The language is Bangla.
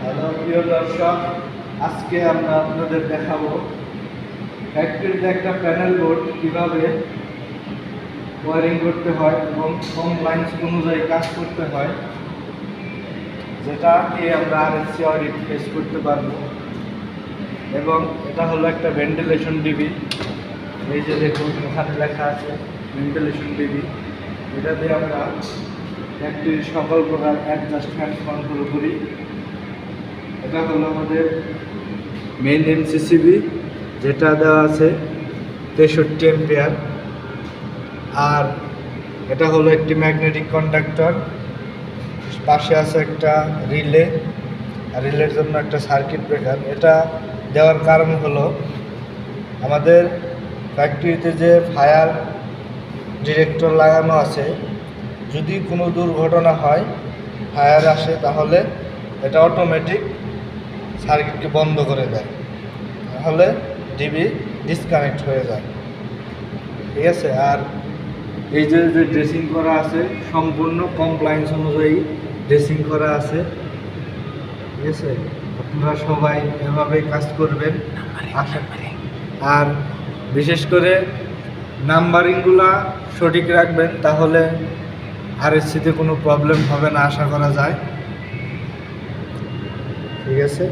হ্যালো প্রিয় দর্শক, আজকে আমরা আপনাদের দেখাবো ফ্যাক্টরিতে একটা প্যানেল বোর্ড কীভাবে ওয়ারিং করতে হয় এবং কমপ্লায়েন্স অনুযায়ী কাজ করতে হয়, যেটা দিয়ে আমরা আরএসসি অডিট ফেস করতে পারবো। এবং এটা হলো একটা ভেন্টিলেশন ডিবি। এই যে দেখুন, এখানে লেখা আছে ভেন্টিলেশন ডিবি। এটা দিয়ে আমরা ফ্যাক্টরির সকল প্রকার অ্যাডজাস্টমেন্ট কন্ট্রোল করি। এটা হলো আমাদের মেইন এমসিসিবি, যেটা দেওয়া আছে 63 এম্পিয়ার। আর এটা হলো একটি ম্যাগনেটিক কন্ডাক্টর, পাশে আছে একটা রিলে, আর রিলের জন্য একটা সার্কিট ব্রেকার। এটা দেওয়ার কারণ হলো আমাদের ফ্যাক্টরিতে যে ফায়ার ডিরেক্টর লাগানো আছে, যদি কোনো দুর্ঘটনা হয়, ফায়ার আসে, তাহলে এটা অটোমেটিক সার্কিটকে বন্ধ করে দেয়, তাহলে ডিবি ডিসকানেক্ট হয়ে যায়। ঠিক আছে। আর এই যে ড্রেসিং করা আছে, সম্পূর্ণ কমপ্লায়েন্স অনুযায়ী ড্রেসিং করা আছে। ঠিক আছে, আপনারা সবাই এভাবেই কাজ করবেন আশা করি। আর বিশেষ করে নাম্বারিংগুলা সঠিক রাখবেন, তাহলে আরএসসিতে কোনো প্রবলেম হবে না আশা করা যায়। ঠিক আছে।